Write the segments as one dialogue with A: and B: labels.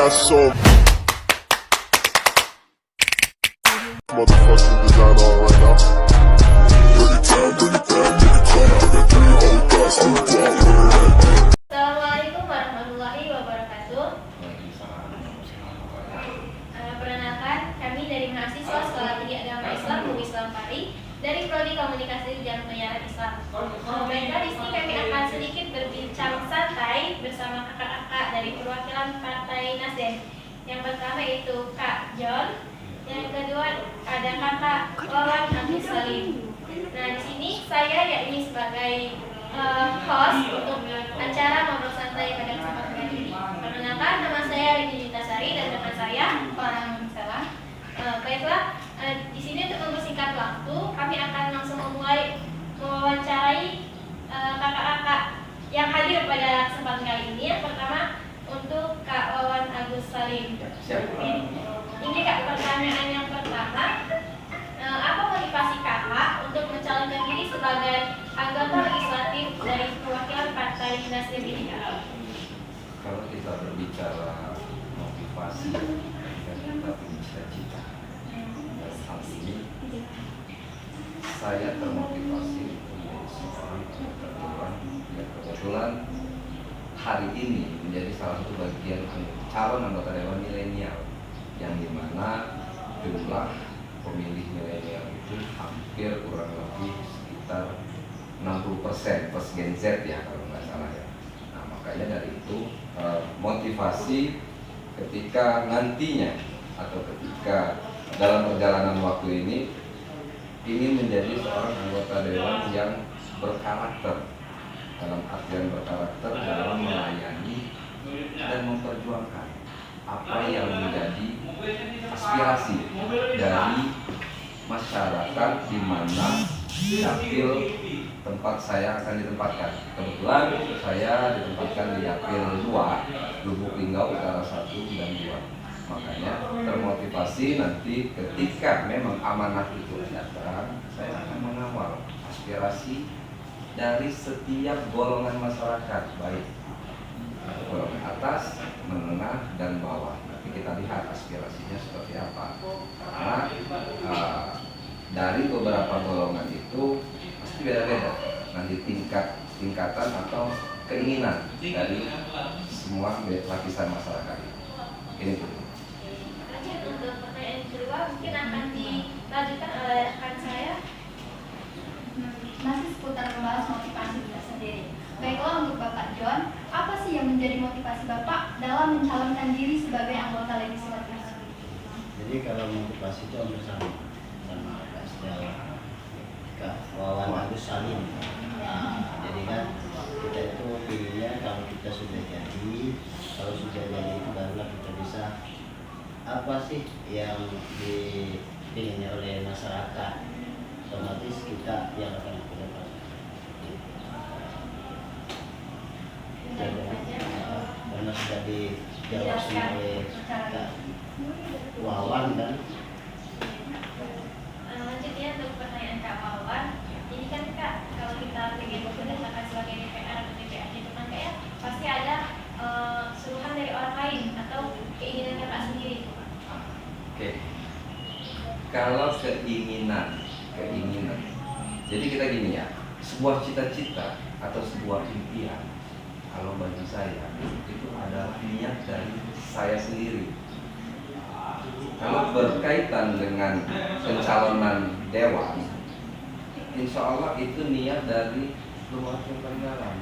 A: got some motherfucking design on right now. Bring it down, bring it down, bring it down. I got 3 old guys to the block.
B: Assalamualaikum warahmatullahi wabarakatuh. Perkenalkan, kami dari mahasiswa Sekolah Tinggi Agama Islam Bumi Islam Pari dari Prodi Komunikasi dan Penyiaran Islam. Baiklah, di sini kami akan sedikit berbincang santai bersama kakak-kakak dari perwakilan Partai Nasdem. Yang pertama itu Kak John, yang kedua ada Kakak Wawan Agus Salim. Nah, di sini saya yakni sebagai host untuk acara ngobrol santai pada kesempatan kali ini. Perkenalkan, nama saya Rini Tasari dan teman saya Waalaikumsalam. Baiklah, di sini untuk mempersingkat waktu, kami akan langsung memulai mewawancarai kakak-kakak yang hadir pada kesempatan kali ini. Yang pertama untuk Kak Wawan Agus Salim. Ini Kak, pertanyaan yang pertama, apa motivasi kakak untuk mencalonkan diri sebagai anggota legislatif dari perwakilan Partai Nasdem ini, Kak?
C: Kalau kita berbicara motivasi dan kita punya cita-cita, dan hal ini saya termotivasi menjadi seorang anggota dewan yang kebetulan hari ini menjadi salah satu bagian calon anggota dewan milenial, yang dimana jumlah pemilih milenial itu hampir kurang lebih sekitar 60% plus Gen Z ya kalau nggak salah ya. Nah, makanya dari itu motivasi ketika nantinya atau ketika dalam perjalanan waktu ini ingin menjadi seorang anggota dewan yang berkarakter, dalam artian berkarakter dalam melayani dan memperjuangkan apa yang menjadi aspirasi dari masyarakat di mana dapil tempat saya akan ditempatkan. Kebetulan saya ditempatkan di dapil 2, Lubuk Linggau Utara 1 dan 2. Makanya termotivasi nanti ketika memang amanah itu datang, saya akan mengawal aspirasi dari setiap golongan masyarakat, baik golongan atas, menengah, dan bawah. Nanti kita lihat aspirasinya seperti apa. Karena dari beberapa golongan itu pasti beda-beda. Nanti tingkatan atau keinginan dari semua lapisan masyarakat. Ini tuh.
B: Untuk pertanyaan kedua mungkin akan dilanjutkan oleh rekan saya.
D: Masih seputar membahas motivasi kita sendiri. Baiklah, untuk Bapak John, apa sih yang menjadi motivasi Bapak dalam mencalonkan diri sebagai anggota legislatif?
E: Jadi kalau motivasi itu hampir sama Kak Wawan Agus Salim. Nah, jadi kan kita itu pilihnya kalau kita sudah jadi itu barulah kita bisa apa sih yang dipilihnya oleh masyarakat, otomatis kita yang akan dipilih. Karena sudah dijawab oleh Kak Wawan kan.
B: Lanjut ya untuk pertanyaan Kak Wawan. Jadi kan Kak, kalau kita ingin berdasarkan sebagai DPR atau DPRD itu kan kayak pasti ada suruhan dari orang lain atau keinginan Kakak sendiri.
C: Oke. Kalau keinginan. Jadi kita gini ya, sebuah cita-cita atau sebuah impian, kalau bagi saya itu adalah niat dari saya sendiri. Kalau berkaitan dengan pencalonan dewan, insya Allah itu niat dari keluarga dalam.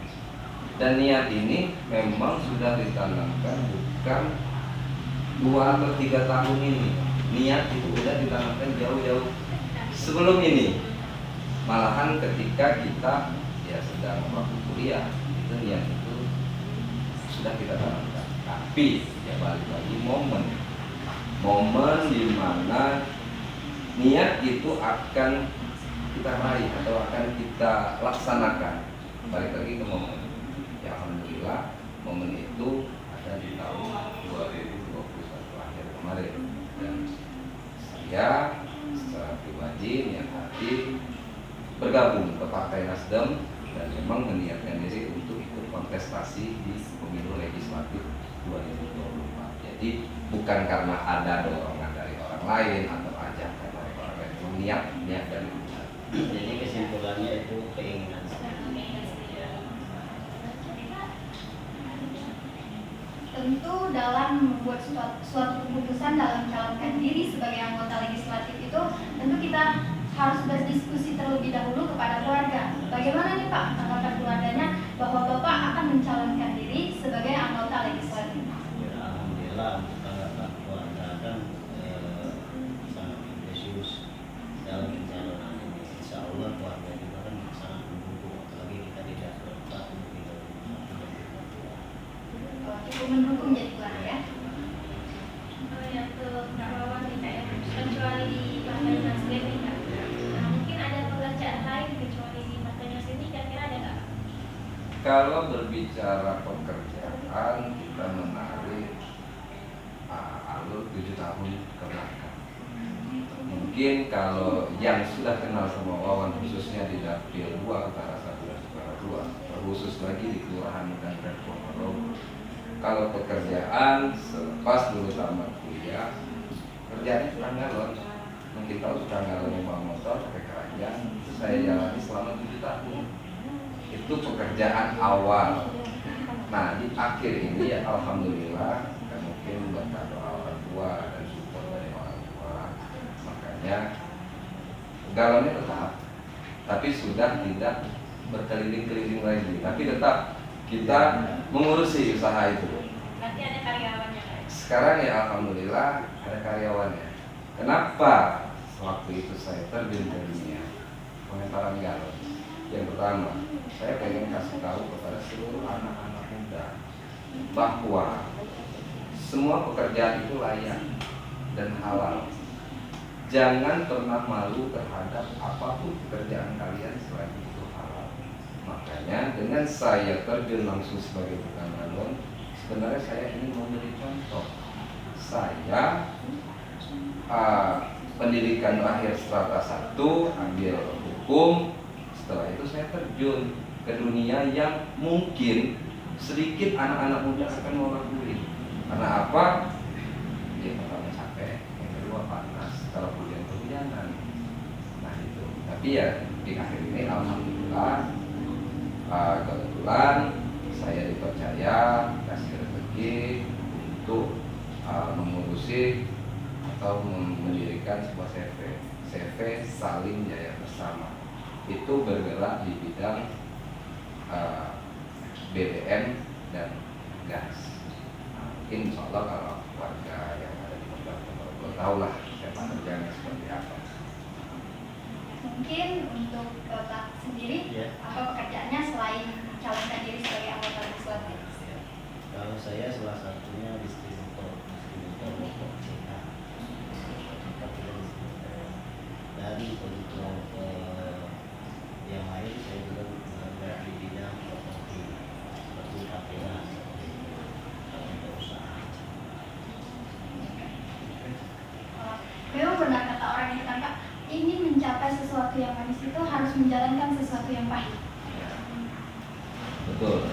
C: Dan niat ini memang sudah ditanamkan bukan 2 atau 3 tahun ini. Niat itu sudah ditanamkan jauh-jauh sebelum ini. Malahan ketika kita ya sedang waktu kuliah, itu niat itu sudah kita tanamkan. Tapi ya balik lagi momen di mana niat itu akan kita raih atau akan kita laksanakan. Balik lagi ke momen. Ya alhamdulillah momen itu ada di tahun 2021 akhir kemarin, dan saya secara pribadi niat hati bergabung ke Partai Nasdem dan memang meniatkan diri untuk ikut kontestasi kontestasi di pemilu legislatif 2024. Jadi bukan karena ada dorongan dari orang lain atau ajakan dari orang lain, niat dari kita.
E: Jadi kesimpulannya itu keinginan saya.
D: Tentu dalam membuat suatu keputusan dalam mencalonkan diri sebagai anggota legislatif itu, tentu kita harus berdiskusi terlebih dahulu kepada keluarga. Bagaimana nih Pak tanggapan keluarganya bahwa Bapak akan mencalonkan diri sebagai anggota legislatif?
E: Ya, alhamdulillah untuk tanggapan keluarga kan sangat ambisius dalam pencalonan ini. Insya Allah keluarga juga kan sangat mendukung, apalagi kita tidak berempat untuk
D: Cukup mendukung jadi keluarga ya.
B: Yang ke Kak Wawan nih Kak, kecuali di Partai Nasdem nih Kak, nah, mungkin ada pekerjaan lain kecuali di Partai Nasdem ini, kira-kira ada nggak?
C: Kalau berbicara pekerjaan, kita menarik alur 7 tahun ke belakang. Mungkin kalau yang sudah kenal sama Wawan, khususnya di Dapil 2 Utara 1 dan Utara 2, terkhusus lagi di Kelurahan dan Ponorogo. Kalau pekerjaan selepas dulu tamat kuliah, kerjaan tukang galon. Mungkin tahu tukang galon yang bawa motor pakai keranjang, itu saya jalani selama 7 tahun. Itu pekerjaan awal. Nah di akhir ini ya alhamdulillah, kan mungkin berkat doa orang tua dan support dari orang tua, makanya galonnya tetap, tapi sudah tidak berkeliling-keliling lagi, tapi tetap kita mengurusi usaha itu.
B: Berarti ada karyawannya Kak?
C: Sekarang ya alhamdulillah ada karyawannya. Kenapa waktu itu saya terjun ke dunia pengentaran galon? Yang pertama, saya pengen kasih tahu kepada seluruh anak-anak muda bahwa semua pekerjaan itu layak dan halal. Jangan pernah malu terhadap apapun pekerjaan kalian selain itu halal. Makanya dengan saya terjun langsung sebagai tukang galon, sebenarnya saya ingin memberi contoh. Saya pendidikan terakhir strata 1, ambil hukum. Setelah itu saya terjun ke dunia yang mungkin sedikit anak-anak muda akan mengakui. Karena apa? Yang pertama capek, yang kedua panas, kalau hujan-hujanan. Nah itu. Tapi ya di akhir ini alhamdulillah, kebetulan saya dipercaya kasih rezeki untuk mengurusi atau mendirikan sebuah CV Saling Jaya Bersama. Itu bergerak di bidang BBM dan gas. Mungkin insya Allah kalau warga yang ada di Ponorogo tahu lah siapa kerjanya seperti apa.
D: Mungkin untuk Bapak sendiri, apa pekerjaannya selain mencalonkan diri sebagai anggota legislatif?
E: Kalau saya salah satunya distributor rokok CK. Dan untuk yang lain saya juga bergerak di bidang properti seperti kapela, seperti untuk usaha.
D: Memang benar kata orang yang ditangkap, ingin mencapai sesuatu yang manis itu harus menjalankan sesuatu yang pahit.
C: Betul.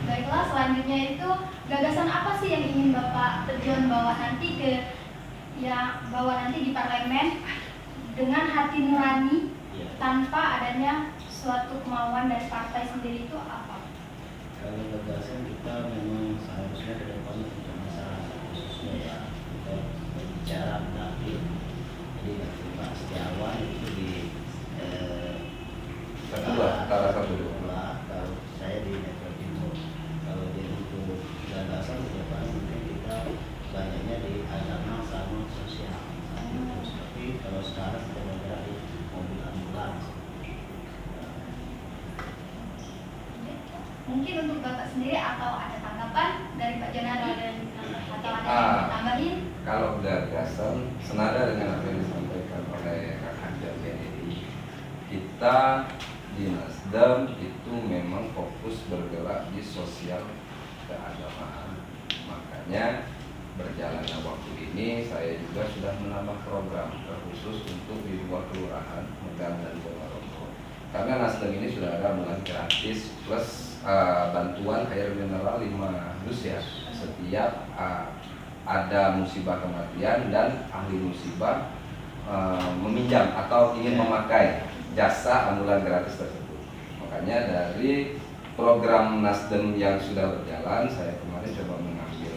D: Baiklah, selanjutnya itu gagasan apa sih yang ingin Bapak terjun bawa nanti di parlemen dengan hati nurani tanpa adanya suatu kemauan dari partai sendiri itu apa?
E: Kalau gagasan kita memang seharusnya ke depan untuk masyarakat khususnya ya kita berbicara dapil. Jadi dapil Pak Setiawan itu di
C: Utara 1
E: kalau saya di Metro Timur. Kalau di untuk gagasan ke depan mungkin kita banyaknya di agama sama sosial. Tapi kalau sekarang kita bergerak di mobil ambulans.
D: Mungkin untuk Bapak sendiri atau ada tanggapan dari Pak Jonadi atau ada yang ditambahin?
C: Kalau gagasan senada dengan apa yang disampaikan oleh Kak Hajar Kennedy, kita di Nasdem itu memang fokus bergerak di sosial keagamaan. Makanya berjalannya waktu ini saya juga sudah menambah program terkhusus untuk di 2 kelurahan Medan dan Ponorogo Karena Nasdem ini sudah ada ambulan gratis plus bantuan air mineral 5 dus ya setiap ada musibah kematian dan ahli musibah meminjam atau ingin memakai jasa ambulan gratis tersebut. Makanya dari program Nasdem yang sudah berjalan, saya kemarin coba mengambil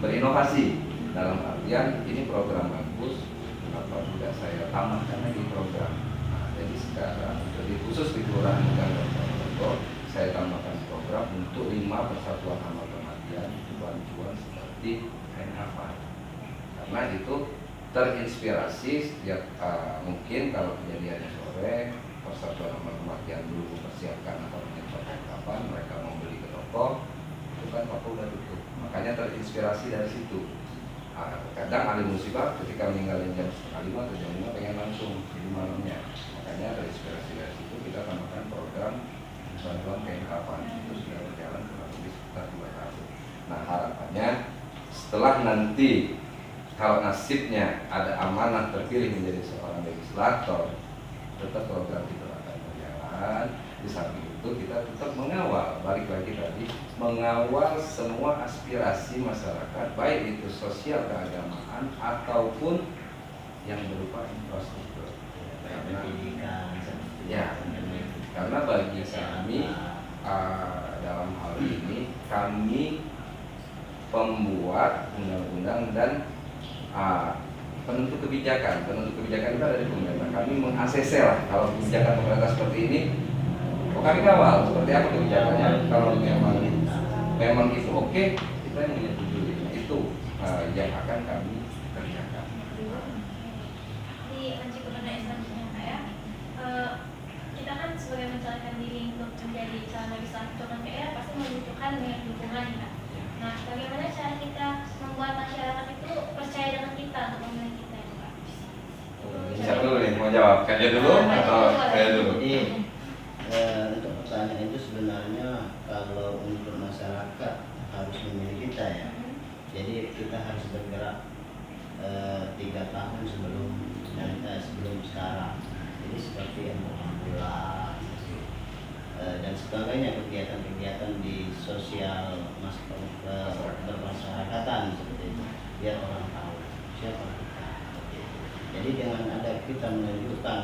C: berinovasi dalam artian ini program bagus, kenapa tidak saya tambahkan lagi program. Nah, jadi sekarang jadi khusus di Kelurahan Gang saya tambahkan program untuk 5 persatuan amal kematian bantuan seperti kain kafan. Karena itu terinspirasi setiap mungkin kalau kejadiannya sore persatuan amal kematian dulu mempersiapkan atau menyetor kain kafan, mereka mau beli ke toko, itu kan toko udah tutup. Makanya terinspirasi dari situ. Kadang ahli musibah ketika meninggalin jam 4:30 atau jam 5 pengen langsung di malamnya. Makanya terinspirasi dari situ kita tambahkan program bantuan kain kafan. Itu sudah berjalan kurang lebih sekitar 2 tahun. Nah harapannya setelah nanti kalau nasibnya ada amanah terpilih menjadi seorang legislator, tetap program itu akan berjalan. Di samping itu kita tetap mengawal, balik lagi tadi, mengawal semua aspirasi masyarakat, baik itu sosial keagamaan ataupun yang berupa infrastruktur. Karena bagi kami dalam hal ini kami pembuat undang-undang dan penentu kebijakan itu ada di pemerintah. Kami meng-ACC lah kalau kebijakan pemerintah seperti ini. Kami kawal seperti apa kebijakannya. Kalau memang itu oke, kita yang menyetujui. Itu yang akan kami kerjakan.
B: Di lanjut ke pertanyaan selanjutnya Pak ya. Kita kan sebagai mencalonkan diri untuk menjadi calon legislator kan ya pasti membutuhkan banyak dukungan ya. Nah, bagaimana cara kita membuat masyarakat itu percaya dengan kita untuk memilih kita ya Pak?
C: Siapa dulu nih mau jawab? Kayaknya dulu atau saya dulu?
E: Jadi untuk pertanyaan itu sebenarnya kalau untuk masyarakat harus memilih kita ya. Jadi kita harus bergerak 3 tahun sebelum sekarang. Jadi seperti yang ambulan dan sebagainya, kegiatan-kegiatan di sosial bermasyarakatan seperti itu, biar orang tahu siapa kita. Jadi dengan ada kita menunjukkan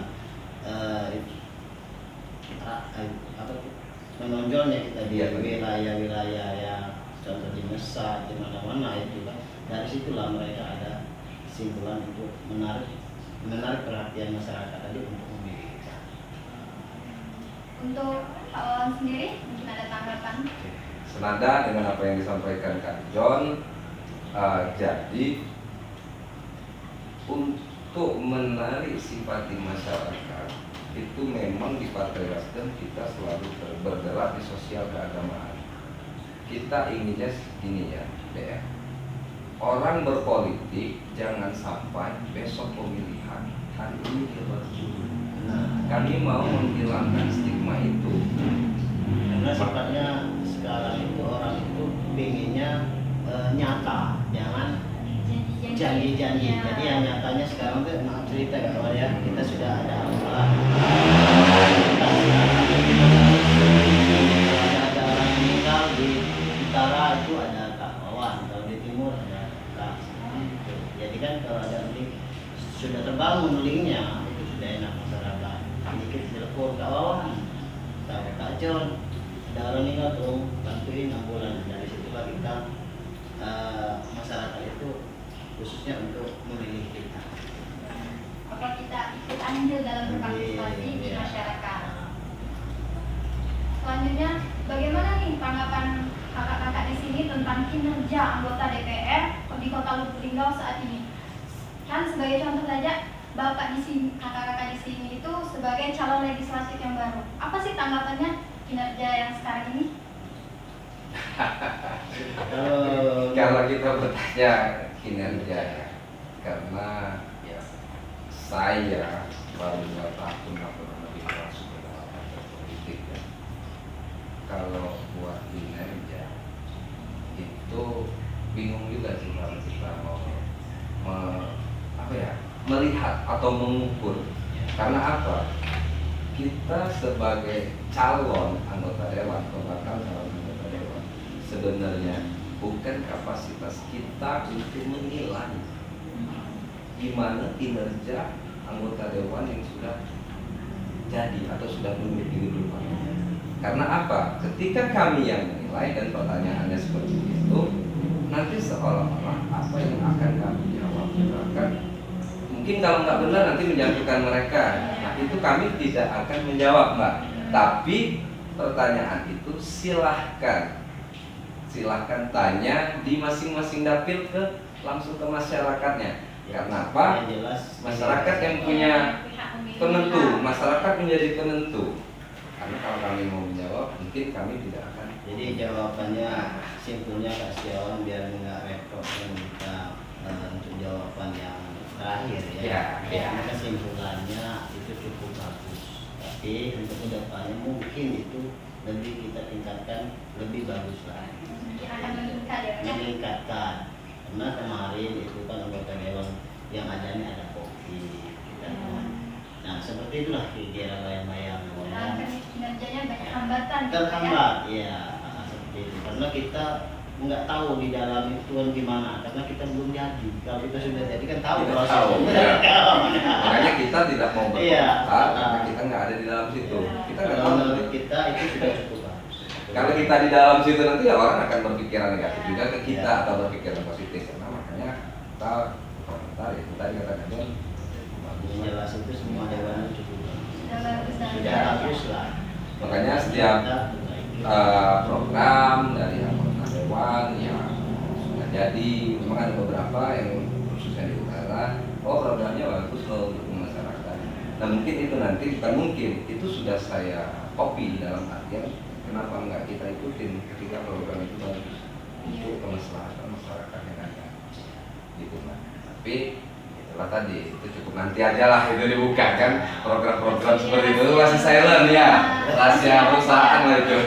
E: menonjolnya kita di wilayah-wilayah yang contoh di Mesat, di mana-mana itu kan, dari situlah mereka ada kesimpulan untuk menarik perhatian masyarakat tadi untuk memilih kita.
D: Untuk Pak Wawan sendiri mungkin ada tanggapan?
C: Senada dengan apa yang disampaikan Kak John, jadi untuk menarik simpati masyarakat itu memang di Partai Nasdem kita selalu bergerak di sosial keagamaan. Kita inginnya gini ya, orang berpolitik jangan sampai besok pemilihan hari ini dia berjudi. Nah, kami mau menghilangkan stigma itu.
E: Karena sifatnya sekarang itu orang itu pinginnya nyata, jangan janji-janji. Jadi yang nyatanya sekarang tuh maaf cerita kalau ya kita sudah ada amalan. Ada orang meninggal di utara itu ada Kak Wawan, kalau di timur ada Kak. Jadi kan kalau ada nanti sudah terbangun linknya itu sudah enak masyarakat. Sedikit telepon Kak Wawan, Kak John, ada orang meninggal tuh bantuin ambulan. Dari situlah kita masyarakat itu khususnya untuk memilih kita.
D: Apa kita ikut andil dalam berpartisipasi di masyarakat? Selanjutnya, bagaimana nih tanggapan kakak-kakak di sini tentang kinerja anggota DPR di Kota Lubuk Linggau saat ini? Kan sebagai contoh saja, bapak di sini, kakak-kakak di sini itu sebagai calon legislatif yang baru. Apa sih tanggapannya kinerja yang sekarang ini?
C: Kalau kita bertanya kinerja ya, karena ya saya baru 2 tahun lebih masuk ke dalam partai politik ya. Kalau buat kinerja itu bingung juga sih kalau kita mau melihat atau mengukur. Karena apa? Kita sebagai calon anggota dewan atau bakal calon anggota dewan, sebenarnya bukan kapasitas kita untuk menilai gimana kinerja anggota dewan yang sudah jadi atau sudah memiliki gedung. Karena apa? Ketika kami yang menilai dan pertanyaannya seperti itu, nanti seolah-olah apa yang akan kami jawab akan mungkin kalau nggak benar nanti menjatuhkan mereka. Nah itu kami tidak akan menjawab, Mbak. Tapi pertanyaan itu silahkan tanya di masing-masing dapil langsung ke masyarakatnya. Karena apa? Masyarakat yang punya penentu, masyarakat menjadi penentu. Karena kalau kami mau menjawab, mungkin kami tidak akan.
E: Jadi jawabannya simpulnya Kak Setiawan biar nggak repot dan kita untuk jawaban yang terakhir ya. Karena kesimpulannya itu cukup bagus. Tapi untuk kedepannya mungkin itu lebih kita tingkatkan lebih bagus lagi.
D: Akan
E: Meningkatkan. Karena kemarin itu kan anggota dewan yang ada ini ada kopi. Nah seperti itulah kira-kira yang
D: kinerjanya banyak hambatan.
E: Terhambat, ya seperti itu. Karena kita nggak tahu di dalam itu gimana, karena kita belum jadi. Kalau kita sudah jadi kan tahu
C: Tidak
E: proses.
C: tahu, ya. Makanya kita tidak mau berkomentar karena kita nggak ada di dalam situ. Kita nggak tahu.
E: Menurut kita itu sudah cukup bagus.
C: Kalau kita di dalam situ nanti ya orang akan berpikiran negatif juga ke kita atau berpikiran positif. Karena makanya kita komentar ya kita katakan
E: Jelas itu semua dewan cukup bagus.
D: Sudah
E: Bagus lah.
C: Makanya setiap program dari anggota dewan yang sudah jadi, memang ada beberapa yang khususnya di utara, programnya bagus loh untuk masyarakat. Nah mungkin itu nanti, bukan mungkin, itu sudah saya copy dalam artian kenapa enggak kita ikutin ketika program itu bagus untuk kemaslahatan masyarakat yang ada gitu. Nah, tapi itulah tadi, itu cukup nanti aja lah itu dibuka kan program-program seperti itu masih silent ya, rahasia perusahaan lah itu.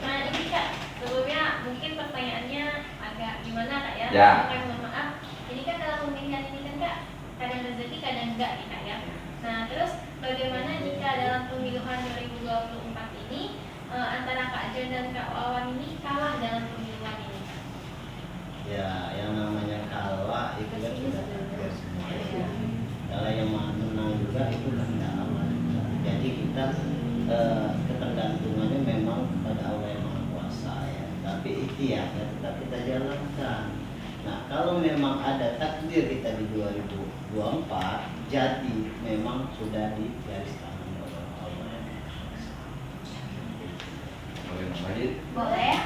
B: Nah ini Kak, sebelumnya mungkin pertanyaannya agak gimana Kak ya?
C: Ya.
B: Mohon maaf. Ini kan dalam pemilihan ini kan Kak, kadang rezeki kadang enggak nih Kak ya. Nah terus bagaimana jika dalam pemilihan 2024 ini antara Kak Jan dan Kak Wawan ini kalah dalam pemilihan ini?
E: Ya, yang namanya kalah itu kan sudah takdir semua. Kalau yang menang juga itu kehendak Allah. Jadi kita ketergantungannya memang pada Allah yang Maha Kuasa ya. Tapi ikhtiarnya tetap kita jalankan. Nah, kalau memang ada takdir kita di 2024, jadi memang sudah di garis tangan oleh Allah yang Maha Kuasa.
C: Boleh lanjut?
D: Boleh.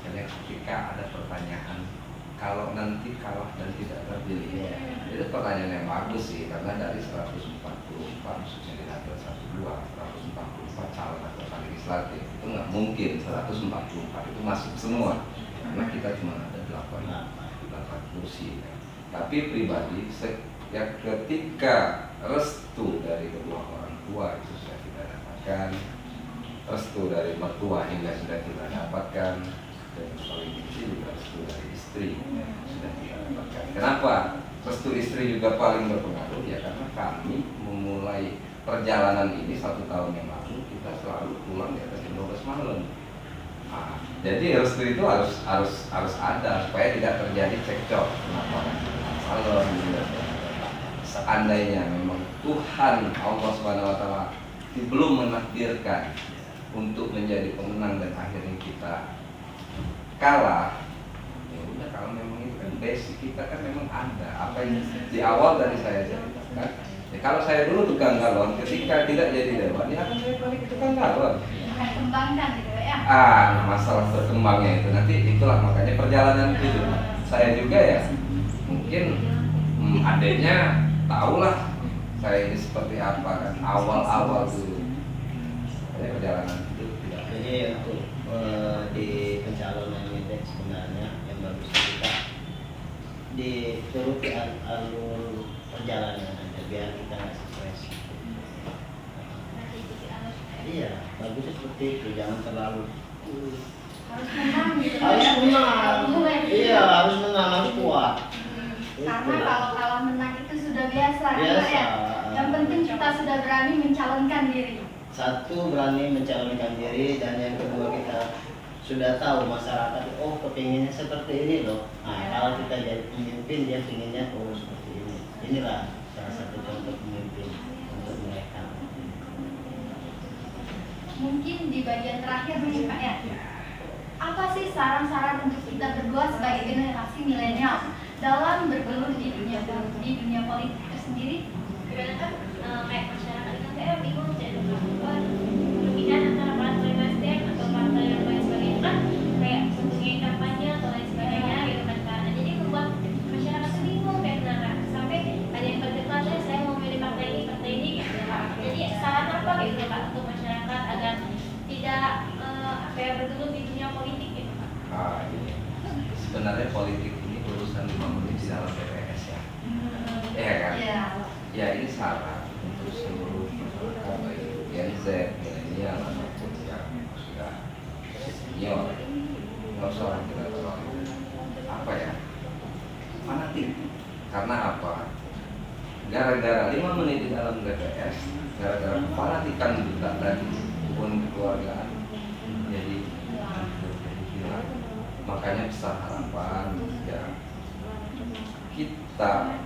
C: Misalnya ketika ada pertanyaan kalau nanti kalah dan tidak terpilih, itu pertanyaan yang bagus sih, karena dari 144 khususnya di dapil 12 144 calon anggota legislatif itu nggak mungkin 144 itu masuk semua, karena kita cuma ada 8 kursi. Tapi pribadi ya ketika restu dari kedua orang tua itu sudah kita dapatkan, restu dari mertua hingga sudah kita dapatkan, dan paling kecil juga restu dari istri sudah kita dapatkan. Kenapa restu istri juga paling berpengaruh? Ya karena kami memulai perjalanan ini 1 tahun yang lalu kita selalu pulang di atas jam 12 malam. Nah, jadi restu itu harus ada supaya tidak terjadi cekcok. Kenapa? Kalau seandainya memang Tuhan Allah Subhanahu Wa Taala belum menakdirkan untuk menjadi pemenang dan akhirnya kita kalah, ya udah kalau memang itu kan basic kita kan memang ada apa yang di awal tadi saya ceritakan. Ya, kalau saya dulu tukang galon, ketika tidak jadi dewan, ya akan saya balik ke tukang galon.
D: Akan kembangkan gitu ya.
C: Nah, masalah berkembangnya itu nanti itulah makanya perjalanan hidup. Saya juga ya mungkin adanya tahulah saya ini seperti apa kan awal-awal dulu. Makanya perjalanan hidup tidak.
E: Jadi untuk di pencalonan ini sebenarnya yang bagus kita dituruti alur perjalanan aja biar kita nggak stres. Iya, bagusnya seperti itu, jangan terlalu
D: Harus menang gitu
E: harus
D: ya.
E: menang. Iya, harus menang, harus kuat.
D: Karena kalau kalah menang itu sudah biasa, kan, Pak, ya. Yang penting kita sudah berani mencalonkan diri.
E: Satu, berani mencalonkan diri, dan yang kedua kita sudah tahu masyarakat, oh kepinginnya seperti ini loh. Nah, kalau kita jadi pemimpin, dia pinginnya oh seperti ini. Inilah salah satu contoh pemimpin untuk mereka.
D: Mungkin di bagian terakhir nih Pak ya, apa sih saran-saran untuk kita berdua sebagai generasi milenial dalam bergelut di dunia politik itu sendiri?
B: Kebanyakan kayak masyarakat itu kayak bingung jadi pemilihan antara partai Nasdem atau partai yang lain sebagainya kan kayak mempunyai kampanye atau lain sebagainya gitu kan Kak. Nah, jadi membuat masyarakat tuh bingung kayak kenapa sampai ada yang berdebatnya saya mau milih partai ini gitu Kak. Jadi saran apa gitu Kak untuk masyarakat agar tidak apa ya bergelut di dunia politik gitu Kak?
C: Gini. Sebenarnya politik ini urusan 5 menit di dalam TPS ya. Iya kan?
D: Iya.
C: Ya ini saran untuk seluruh masyarakat baik Gen Z, milenial ataupun yang sudah senior. Nggak usah kita terlalu apa ya fanatik. Karena apa? Gara-gara 5 menit di dalam TPS, gara-gara kefanatikan juga tadi hubungan kekeluargaan, jadi hancur, jadi hilang. Makanya besar harapan ya kita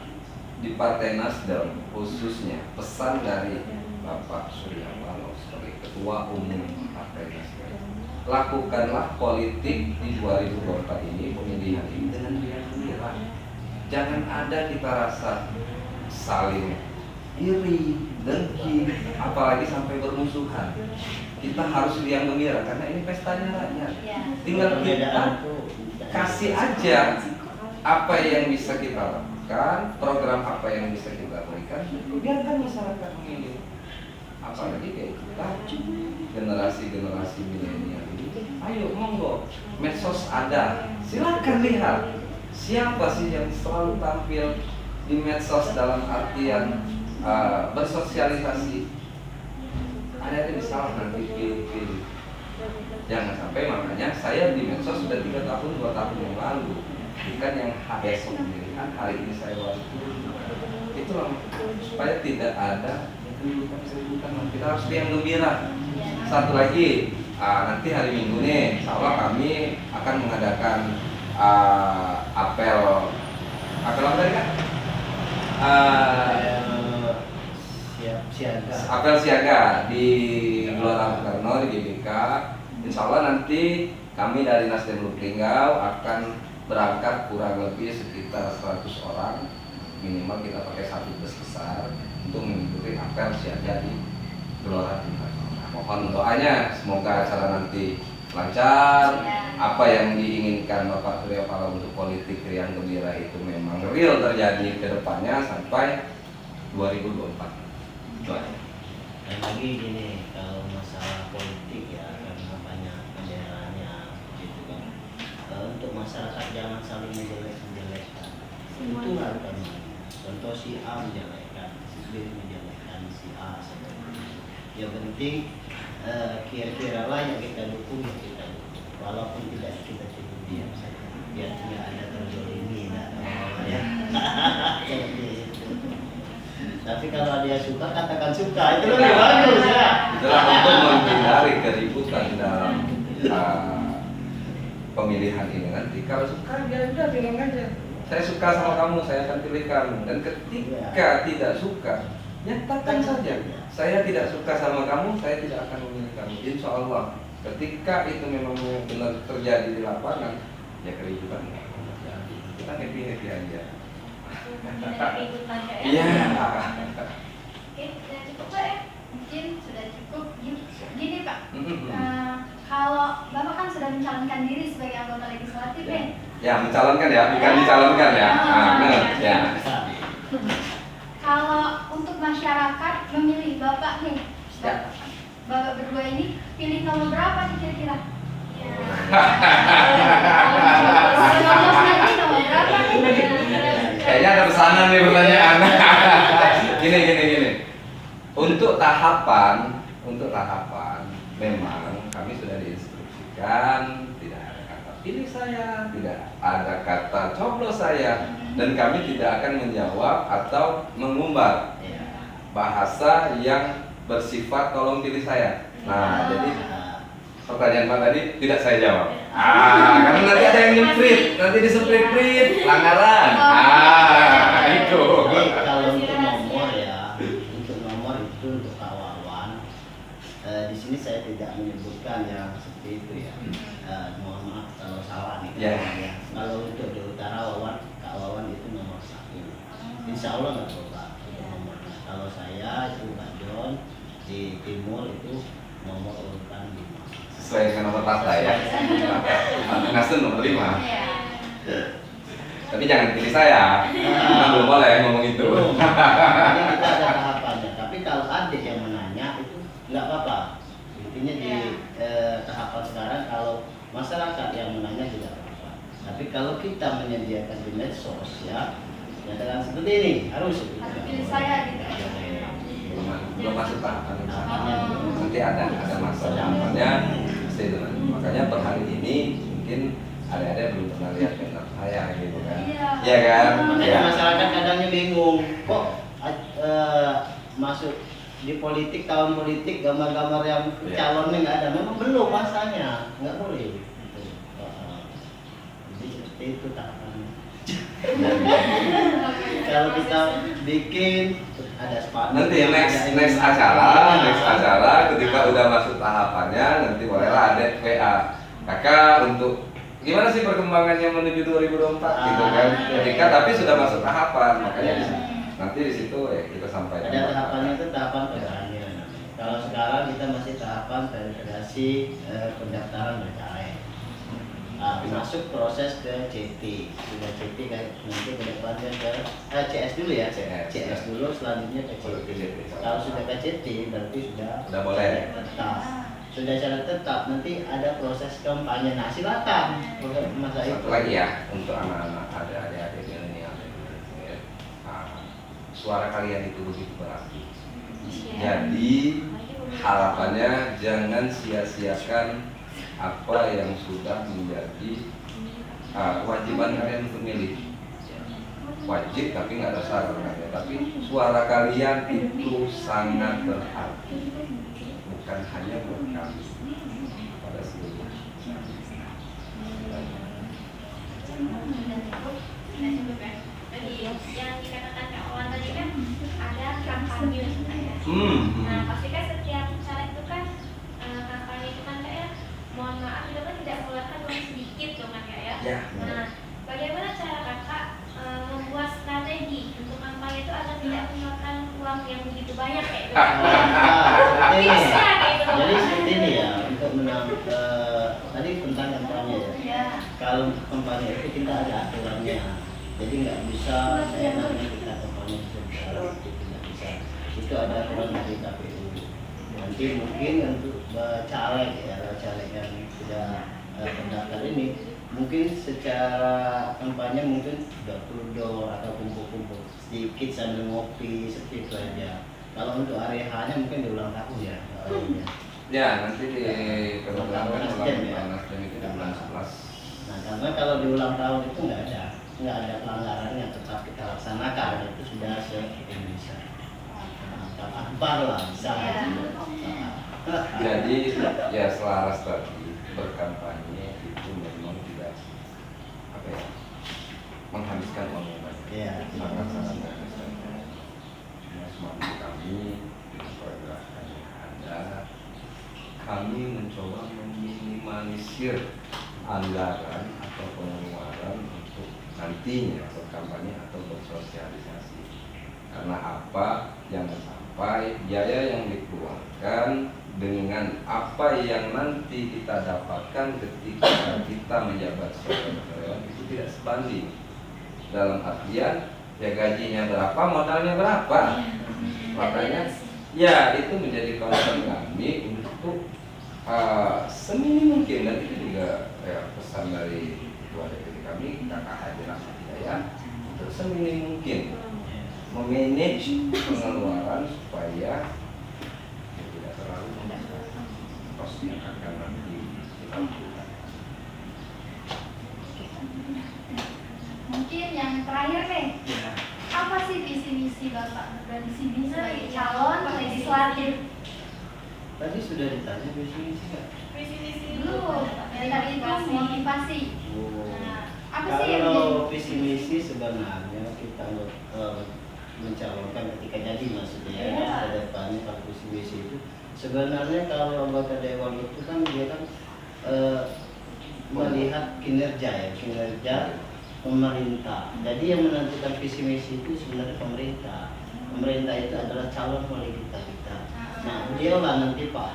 C: di Partai Nasdem khususnya pesan dari Bapak Surya Paloh sebagai Ketua Umum Partai Nasdem, lakukanlah politik di 2024 ini, pemilihan ini dengan riang gembira. Jangan ada kita rasa saling iri, dengki, apalagi sampai bermusuhan. Kita harus riang gembira karena ini pestanya rakyat.
D: Iya.
C: Tinggal kita kasih aja apa yang bisa kita lakukan, program apa yang bisa kita berikan, biarkan masyarakat memilih. Apalagi kayak kita generasi milenial ini, ayo monggo, medsos ada, silakan lihat siapa sih yang selalu tampil di medsos dalam artian bersosialisasi. Ada yang salah nanti pilih. Jangan sampai, makanya saya di medsos sudah 3 tahun 2 tahun yang lalu, bukan yang besok pemilihan hari ini saya baru turun. Itulah supaya tidak ada keributan. Kita harus riang gembira. Satu lagi, nanti hari Minggu nih, insya Allah kami akan mengadakan apel apa tadi kan? Apel siaga di Gelora Bung Karno di GBK. Insya Allah nanti kami dari Nasdem Lublinggau akan berangkat kurang lebih sekitar 100 orang, minimal kita pakai 1 bus besar untuk mengikuti apel siaga di Gelora Bung Karno. Nah, mohon doanya semoga acara nanti lancar. Apa yang diinginkan Bapak Surya Paloh untuk politik riang gembira itu memang real terjadi ke depannya sampai 2024.
E: Dan lagi gini, kalau masalah politik ya karena banyak benderanya gitu kan, untuk masyarakat jangan saling menjelek-menjelekkan. Itu harus contoh si A menjelekkan, si B menjelekkan si A seperti itu. Yang penting kira-kira lah yang kita dukung ya kita dukung, walaupun tidak kita cukup diam saja, biar tidak ada terzolimi, tidak ada ya. Seperti itu. Tapi kalau dia suka, katakan suka, itu lebih bagus ya.
C: Itulah untuk menghindari keributan dalam pemilihan ini nanti. Kalau suka, ya udah bilang aja. Saya suka sama kamu, saya akan pilih kamu. Dan ketika tidak suka, nyatakan saja. Saya tidak suka sama kamu, saya tidak akan memilih kamu. Insya Allah, ketika itu memang benar terjadi di lapangan, ya keributan nggak akan terjadi. Kita happy aja. Iya.
D: Oke, sudah cukup Pak ya? Mungkin sudah cukup. Gini Pak, kalau Bapak kan sudah mencalonkan diri sebagai anggota legislatif nih.
C: Ya, mencalonkan ya, bukan dicalonkan ya. Benar, ya.
D: Kalau untuk masyarakat memilih Bapak nih,
C: Ya.
D: Bapak berdua ini pilih nomor berapa nih kira-kira? Nomor berapa nih?
C: Kayaknya ada pesanan nih pertanyaan. Gini. Untuk tahapan memang kami sudah diinstruksikan tidak ada kata kata pilih saya, tidak ada kata coblos saya, dan kami tidak akan menjawab atau mengumbar
E: Ya.
C: bahasa yang bersifat tolong pilih saya. Nah, jadi
E: Nah,
C: pertanyaan Pak tadi tidak saya jawab. Karena nanti ada yang nyemprit, nanti disemprit-prit, pelanggaran. Itu.
E: Jadi kalau untuk nomor ya, untuk nomor itu untuk Kak Wawan, di sini saya tidak menyebutkan yang seperti itu ya. Mohon maaf kalau salah nih.
C: Ya.
E: Ya. Kalau untuk di utara Wawan, Kak Wawan itu nomor 1. Insya Allah nggak berubah untuk nomornya. Kalau saya itu Kak John, di timur itu nomor urutan 5.
C: Sesuai dengan nomor partai ya. Nasdem nomor 5.
D: Iya.
C: Tapi jangan pilih saya. Kan belum boleh ngomong itu.
E: Belum. Jadi kita ada tahapannya. Tapi kalau adik yang menanya itu nggak apa-apa. Intinya di tahapan sekarang kalau masyarakat yang menanya tidak apa-apa. Tapi kalau kita menyediakan di medsos ya dengan seperti ini harus
D: Pilih saya gitu.
C: Belum masuk tahapan nanti ada masa tahapannya pasti itu nanti. Makanya per hari ini mungkin ada belum pernah lihat banner saya gitu kan. Iya kan?
E: Makanya
C: Ya.
E: masyarakat kadangnya bingung kok masuk di politik, tahun politik gambar-gambar yang
C: Ya.
E: calonnya nggak ada. Memang belum masanya, nggak boleh. Gitu. Jadi seperti itu tahapannya. Kalau kita bikin ada spanduk,
C: Nanti
E: ada
C: next acara ketika udah masuk tahapannya nanti bolehlah ada WA kakak untuk gimana sih perkembangannya menuju 2024 gitu kan. Ketika tapi sudah masuk tahapan makanya nanti di situ kita sampaikan.
E: ada tahapannya itu tahapan peralihan. Kalau sekarang kita masih tahapan verifikasi pendaftaran bercaleg. Masuk proses ke CT, sudah CT kan nanti ke depannya ke CS dulu ya, CS dulu selanjutnya ke CT. Kalau sudah ke CT berarti sudah
C: boleh.
E: tetap. Sudah syarat tetap nanti ada proses kampanye. Nah silakan masa itu.
C: Satu lagi ya untuk anak-anak ada adik-adik milenial ya. Suara kalian itu begitu berarti. Jadi harapannya jangan sia-siakan apa yang sudah menjadi kewajiban kalian untuk milih. Wajib tapi nggak ada syaratnya. Tapi suara kalian itu sangat berarti, bukan hanya buat kami, pada seluruh.
B: Tadi yang dikatakan Kak Wawan tadi kan ada kampanye ya. Nah pasti kan setiap caleg itu kan kampanye itu kan kayak mohon maaf itu kan tidak mengeluarkan uang sedikit dong kan Kak ya.
C: Ya.
B: Nah bagaimana cara kakak membuat strategi untuk kampanye itu agar tidak mengeluarkan uang yang begitu banyak kayak gitu?
E: Seperti ini.
B: Tipsnya kayak gitu.
E: Jadi seperti ini ya untuk menang tadi tentang kampanye ya.
D: Iya.
E: Kalau kampanye itu kita ada aturannya. Jadi nggak bisa saya nanti kita kampanye sebentar itu tidak bisa. Itu ada aturan dari KPU. Nanti mungkin untuk caleg ya, caleg yang sudah pendaftar ini mungkin secara kampanye mungkin door atau kumpul-kumpul sedikit sambil ngopi seperti itu aja. Kalau untuk hari H-nya mungkin di ulang tahun ya.
C: Ya nanti di kebetulan
E: Nasdem ya.
C: ulang Nasdem itu di bulan 11.
E: Nah karena kalau di ulang tahun itu nggak ada pelanggaran yang tetap kita laksanakan, itu sudah se-Indonesia. Akbar lah bisa.
C: Jadi ya selaras tadi berkampanye itu memang tidak apa ya menghabiskan uang yang banyak.
E: Iya.
C: Maka saran dari saya semampu kami dengan pergerakan yang ada, kami mencoba meminimalisir anggaran atau pengeluaran untuk nantinya berkampanye atau bersosialisasi. Karena apa yang sampai biaya yang dikeluarkan dengan apa yang nanti kita dapatkan ketika kita menjabat sebagai karyawan itu tidak sebanding. Dalam artian ya gajinya berapa, modalnya berapa. Makanya ya itu menjadi concern kami untuk seminim mungkin, dan itu juga ya, pesan dari ketua DPD kami Kakak Haji Rahmat Hidayat, untuk seminim mungkin memanage pengeluaran supaya tidak terlalu membesar kos yang akan nanti kita butuhkan.
D: terakhir nih,
E: Ya.
D: apa sih visi misi Bapak dan Sidi sebagai calon legislatif?
E: Tadi sudah ditanya visi misi nggak?
B: Visi misi
D: Belum, dari tadi itu motivasi.
E: Oh.
D: Nah, apa sih yang
E: Kalau
D: menjadi
E: visi misi sebenarnya kita mencalonkan ketika jadi maksudnya ya,
D: Iya.
E: ke depannya kalau visi misi itu sebenarnya kalau anggota dewan itu kan dia kan melihat kinerja pemerintah. Jadi yang menentukan visi misi itu sebenarnya pemerintah. Pemerintah itu adalah calon wali kita. Nah, beliau lah nanti Pak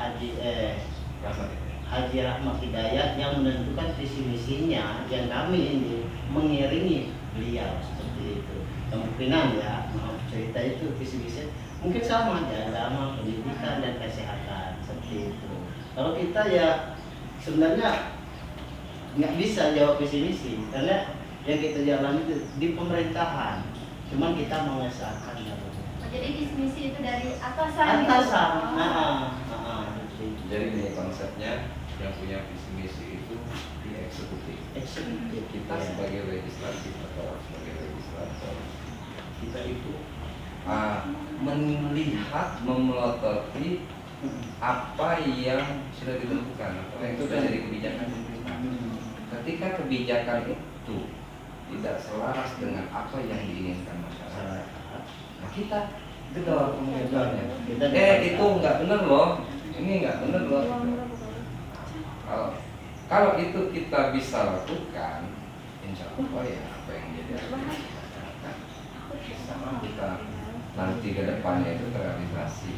E: Haji Rahmat Hidayat yang menentukan visi misinya, yang kami ini mengiringi beliau seperti itu. Kemungkinan ya, maaf cerita itu visi misi mungkin sama aja, agama, pendidikan dan kesehatan seperti itu. Kalau kita ya sebenarnya nggak bisa jawab visi misi karena yang kita jalani itu di pemerintahan, cuman kita mengesahkan
D: jadi visi misi itu dari atasan?
E: atasan.
C: Jadi ini konsepnya yang punya visi misi itu di eksekutif.
E: Eksekutif
C: Kita sebagai legislatif atau sebagai legislator, kita itu melihat, memelototi apa yang sudah ditentukan, apa yang sudah jadi kebijakan pemerintah. Ketika kebijakan itu tidak selaras dengan apa yang diinginkan masyarakat, nah kita gedor pemerintahannya. Itu nggak benar loh, ini nggak benar loh. Kalau itu kita bisa lakukan, insya Allah ya apa yang jadi masyarakat sama kita nanti ke depannya itu terrealisasi.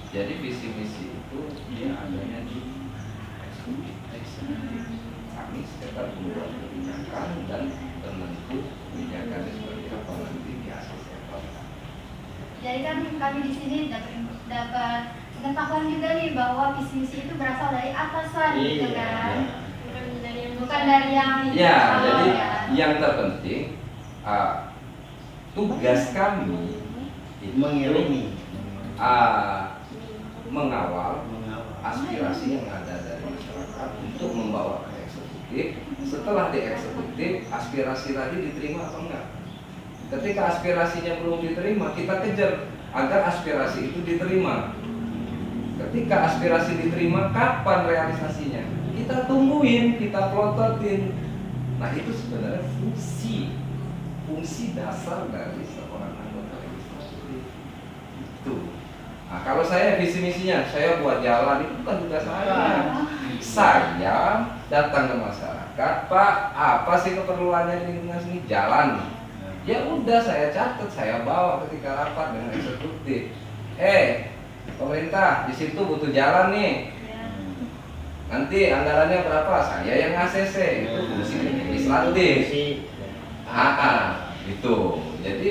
C: Jadi visi misi itu dia adanya di eksekutif. Kami sekitar membuat kebijakan dan penentu kebijakannya seperti apa nanti di ACC.
D: Jadi kan kami di sini dapat pengetahuan juga nih bahwa visi misi itu berasal dari atasan, gitu kan? Bukan dari yang
C: Ya,
D: bawah,
C: jadi
D: ya.
C: yang terpenting tugas kami itu
E: mengiringi
C: mengawal aspirasi yang ada dari masyarakat untuk membawa ke eksekutif. Setelah di eksekutif, aspirasi tadi diterima atau enggak? Ketika aspirasinya belum diterima, kita kejar agar aspirasi itu diterima. Ketika aspirasi diterima, kapan realisasinya? Kita tungguin, kita pelototin. Nah itu sebenarnya fungsi dasar dari seorang anggota legislatif itu. Nah, kalau saya visi misinya, saya buat jalan itu bukan tugas saya. Saya datang ke masyarakat, Pak, apa sih keperluannya di lingkungan sini? Jalan. Ya udah saya catat, saya bawa ketika rapat dengan eksekutif. Pemerintah di situ butuh jalan nih. Nanti anggarannya berapa? Saya yang ACC. Itu fungsi legislatif. Gitu. Jadi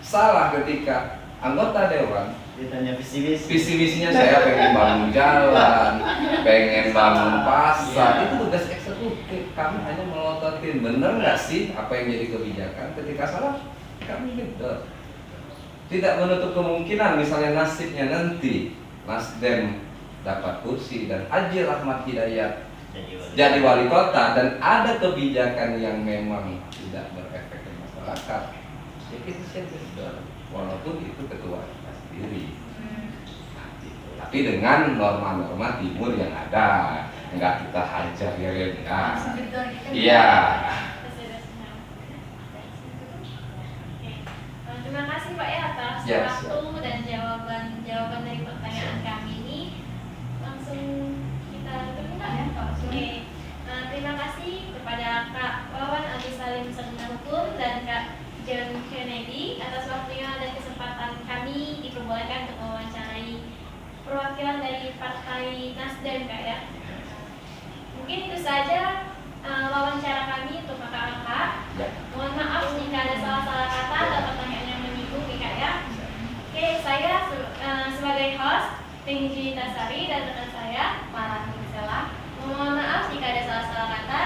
C: salah ketika anggota dewan
E: ditanya visi misi.
C: visi misinya saya pengen bangun jalan, pengen bangun pasar. Itu tugas eksekutif. Kami hanya melototin bener nggak sih apa yang jadi kebijakan. Ketika salah kami gedor. Tidak menutup kemungkinan misalnya nasibnya nanti Nasdem dapat kursi dan Haji Rahmat Hidayat jadi wali kota dan ada kebijakan yang memang tidak berefek ke masyarakat, ya kita siap gedor walaupun itu ketua kita sendiri. Nah, gitu. Tapi dengan norma-norma timur yang ada, enggak kita hajar ya enggak. Iya.
B: Terima kasih Pak ya atas waktu dan jawaban dari pertanyaan kami ini. Langsung kita terima ya. Oke. Terima kasih kepada Kak Wawan Ali Salim Sarjana Hukum dan Kak John Kennedy atas waktunya dan kesempatan kami diperbolehkan untuk mewawancarai perwakilan dari Partai Nasdem Kak ya. Mungkin itu saja wawancara kami untuk kakak-kakak. Mohon maaf jika ada salah-salah kata atau pertanyaan yang menyinggung nih Kak ya. Oke, saya sebagai host Tengji Tasari dan rekan saya Malah Minsela. Mohon maaf jika ada salah-salah kata.